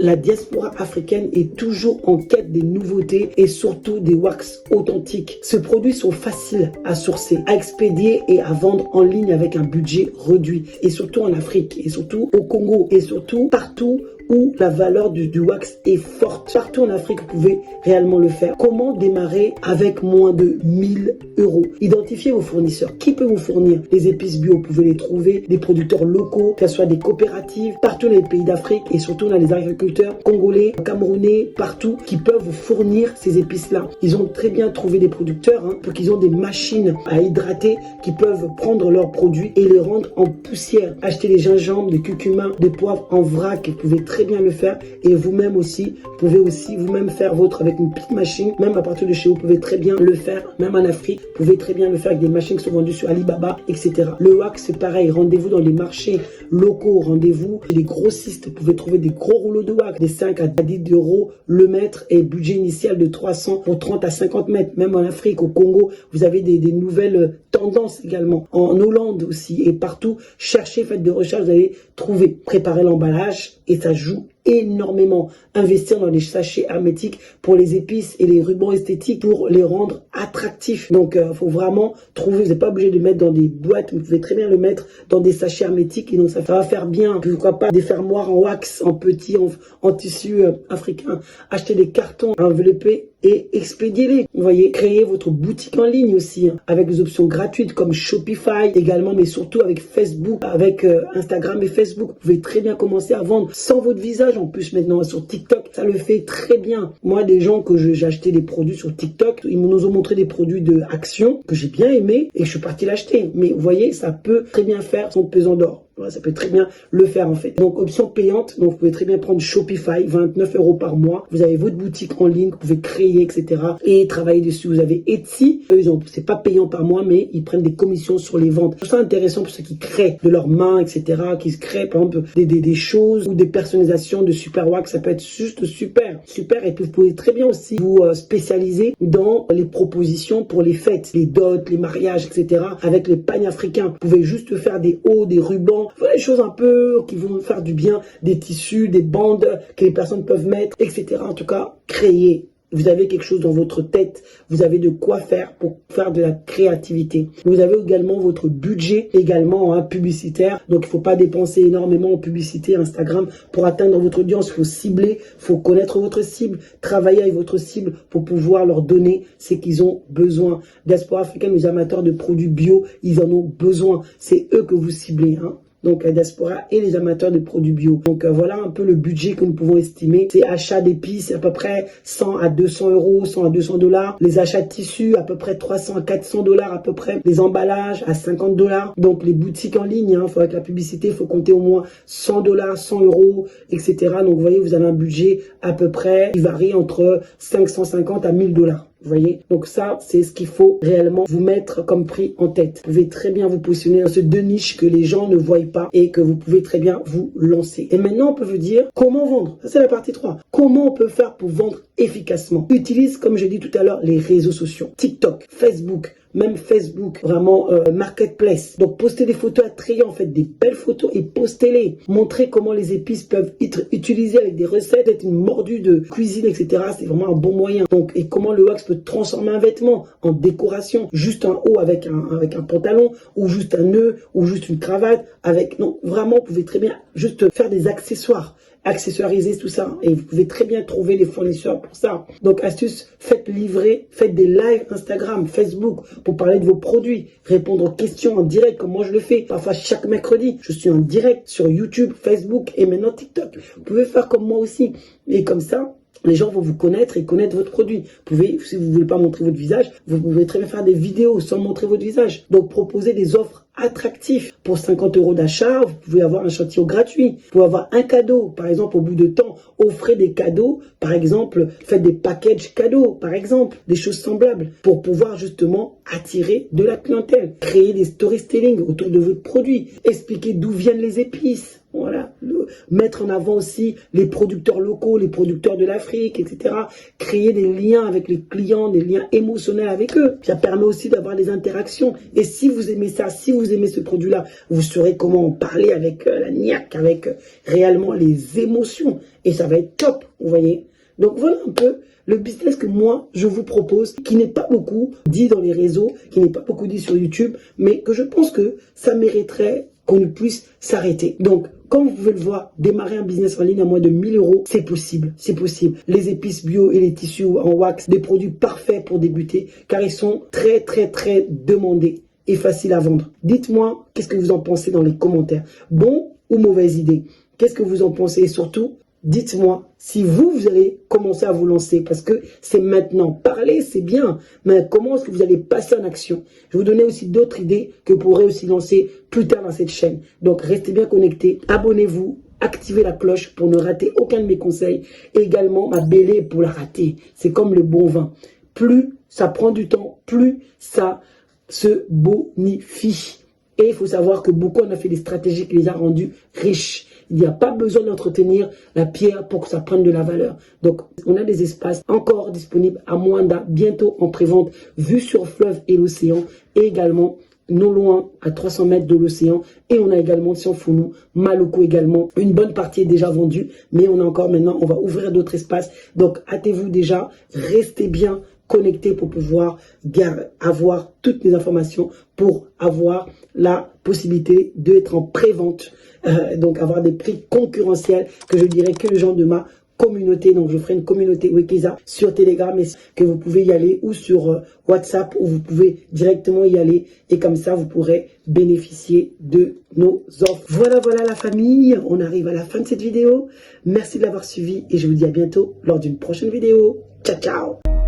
La diaspora africaine est toujours en quête des nouveautés et surtout des wax authentiques. Ces produits sont faciles à sourcer, à expédier et à vendre en ligne avec un budget réduit. Et surtout en Afrique, et surtout au Congo, et surtout partout où la valeur du wax est forte. Partout en Afrique, vous pouvez réellement le faire. Comment démarrer avec moins de 1000 euros? Identifiez vos fournisseurs. Qui peut vous fournir les épices bio? Vous pouvez les trouver, des producteurs locaux, que ce soit des coopératives, partout dans les pays d'Afrique et surtout dans les agriculteurs congolais, camerounais, partout, qui peuvent vous fournir ces épices-là. Ils ont très bien trouvé des producteurs, pour qu'ils ont des machines à hydrater qui peuvent prendre leurs produits et les rendre en poussière. Achetez des gingembre, des curcuma, des poivres en vrac. Vous pouvez très bien le faire et vous-même aussi, vous pouvez aussi vous-même faire votre avec une petite machine, même à partir de chez vous, vous pouvez très bien le faire, même en Afrique, vous pouvez très bien le faire avec des machines qui sont vendues sur Alibaba, etc. Le wax, c'est pareil, rendez-vous dans les marchés locaux, rendez-vous chez les grossistes, vous pouvez trouver des gros rouleaux de wax, des 5 à 10 euros le mètre et budget initial de 300 pour 30 à 50 mètres, même en Afrique, au Congo, vous avez des nouvelles tendances également, en Hollande aussi et partout, cherchez, faites des recherches, vous allez trouver, préparez l'emballage et ça joue énormément. Investir dans des sachets hermétiques pour les épices et les rubans esthétiques pour les rendre attractifs. Donc, faut vraiment trouver, vous n'êtes pas obligé de mettre dans des boîtes, vous pouvez très bien le mettre dans des sachets hermétiques et donc ça va faire bien. Pourquoi pas des fermoirs en wax, en petit, en tissu africain. Achetez des cartons enveloppés et expédiez-les. Vous voyez, créez votre boutique en ligne aussi, avec des options gratuites comme Shopify également, mais surtout avec Facebook, avec Instagram et Facebook. Vous pouvez très bien commencer à vendre sans votre visage en plus maintenant sur TikTok. Ça le fait très bien. Moi, des gens que j'ai acheté des produits sur TikTok, ils nous ont montré des produits de Action que j'ai bien aimé et je suis parti l'acheter. Mais vous voyez, ça peut très bien faire son pesant d'or. Ça peut très bien le faire en fait. Donc option payante, donc vous pouvez très bien prendre Shopify, 29 euros par mois. Vous avez votre boutique en ligne, vous pouvez créer, etc. et travailler dessus. Vous avez Etsy, eux c'est pas payant par mois, mais ils prennent des commissions sur les ventes. C'est intéressant pour ceux qui créent de leurs mains, etc. Qui se créent par exemple des choses ou des personnalisations de super wax. Ça peut être juste super. Et puis vous pouvez très bien aussi vous spécialiser dans les propositions pour les fêtes, les dots, les mariages, etc. avec les pagnes africains. Vous pouvez juste faire des hauts, des rubans, voilà, des choses un peu qui vont faire du bien, des tissus, des bandes que les personnes peuvent mettre, etc. En tout cas, créer. Vous avez quelque chose dans votre tête, vous avez de quoi faire pour faire de la créativité. Vous avez également votre budget également publicitaire, donc il ne faut pas dépenser énormément en publicité Instagram pour atteindre votre audience. Il faut cibler, il faut connaître votre cible, travailler avec votre cible pour pouvoir leur donner ce qu'ils ont besoin. Diaspora africaine, les amateurs de produits bio, ils en ont besoin. C'est eux que vous ciblez, Donc la diaspora et les amateurs de produits bio. Donc voilà un peu le budget que nous pouvons estimer. C'est achat d'épices à peu près 100 à 200 euros, 100 à 200 $. Les achats de tissus à peu près 300 à 400 $ à peu près. Les emballages à 50 $. Donc les boutiques en ligne, faut avec la publicité, il faut compter au moins 100 $, 100 euros, etc. Donc vous voyez, vous avez un budget à peu près qui varie entre 550 à 1000 $. Vous voyez, donc ça, c'est ce qu'il faut réellement vous mettre comme prix en tête. Vous pouvez très bien vous positionner dans ce deux niches que les gens ne voient pas et que vous pouvez très bien vous lancer. Et maintenant, on peut vous dire comment vendre. Ça, c'est la partie 3. Comment on peut faire pour vendre efficacement? Utilise, comme j'ai dit tout à l'heure, les réseaux sociaux. TikTok, Facebook, même Facebook, vraiment marketplace. Donc postez des photos attrayantes, faites des belles photos et postez-les. Montrez comment les épices peuvent être utilisées avec des recettes, être une mordue de cuisine, etc. C'est vraiment un bon moyen. Donc, et comment le wax peut transformer un vêtement en décoration, juste un haut avec un pantalon, ou juste un nœud, ou juste une cravate, avec, non, vraiment, vous pouvez très bien juste faire des accessoires. Accessoiriser tout ça et vous pouvez très bien trouver les fournisseurs pour ça. Donc astuce, faites livrer, faites des lives Instagram, Facebook pour parler de vos produits, répondre aux questions en direct comme moi je le fais parfois chaque mercredi. Je suis en direct sur YouTube, Facebook et maintenant TikTok. Vous pouvez faire comme moi aussi et comme ça les gens vont vous connaître et connaître votre produit. Vous pouvez, si vous ne voulez pas montrer votre visage, vous pouvez très bien faire des vidéos sans montrer votre visage. Donc, proposez des offres attractives. Pour 50 € d'achat, vous pouvez avoir un échantillon gratuit. Vous pouvez avoir un cadeau. Par exemple, au bout de temps, offrez des cadeaux. Par exemple, faites des packages cadeaux. Par exemple, des choses semblables pour pouvoir justement attirer de la clientèle. Créer des storytelling autour de votre produit. Expliquer d'où viennent les épices. Voilà, mettre en avant aussi les producteurs locaux, les producteurs de l'Afrique, etc. Créer des liens avec les clients, des liens émotionnels avec eux. Ça permet aussi d'avoir des interactions. Et si vous aimez ça, si vous aimez ce produit-là, vous saurez comment en parler avec la niaque, avec réellement les émotions. Et ça va être top, vous voyez. Donc voilà un peu le business que moi, je vous propose, qui n'est pas beaucoup dit dans les réseaux, qui n'est pas beaucoup dit sur YouTube, mais que je pense que ça mériterait qu'on puisse s'arrêter. Donc, comme vous pouvez le voir, démarrer un business en ligne à moins de 1000 €, c'est possible, c'est possible. Les épices bio et les tissus en wax, des produits parfaits pour débuter, car ils sont très demandés et faciles à vendre. Dites-moi, qu'est-ce que vous en pensez dans les commentaires? Bon ou mauvaise idée? Qu'est-ce que vous en pensez? Et surtout, dites-moi si vous allez commencer à vous lancer, parce que c'est maintenant. Parler, c'est bien, mais comment est-ce que vous allez passer en action? Je vais vous donner aussi d'autres idées que vous pourrez aussi lancer plus tard dans cette chaîne. Donc, restez bien connectés, abonnez-vous, activez la cloche pour ne rater aucun de mes conseils. Et également, ma bêlée pour la rater. C'est comme le bon vin. Plus ça prend du temps, plus ça se bonifie. Et il faut savoir que beaucoup en a fait des stratégies qui les a rendus riches. Il n'y a pas besoin d'entretenir la pierre pour que ça prenne de la valeur. Donc, on a des espaces encore disponibles à Moanda, bientôt en prévente, vue sur le fleuve et l'océan, et également non loin, à 300 mètres de l'océan. Et on a également Sionfounou, Maloko également. Une bonne partie est déjà vendue, mais on a encore maintenant, on va ouvrir d'autres espaces. Donc, hâtez-vous déjà, restez bien connectés pour pouvoir avoir toutes les informations, pour avoir la possibilité d'être en pré-vente, donc avoir des prix concurrentiels que je dirais que les gens de ma communauté. Donc je ferai une communauté Wekiza sur Telegram et que vous pouvez y aller, ou sur WhatsApp, où vous pouvez directement y aller, et comme ça vous pourrez bénéficier de nos offres. Voilà la famille, on arrive à la fin de cette vidéo. Merci de l'avoir suivi et je vous dis à bientôt lors d'une prochaine vidéo. Ciao ciao.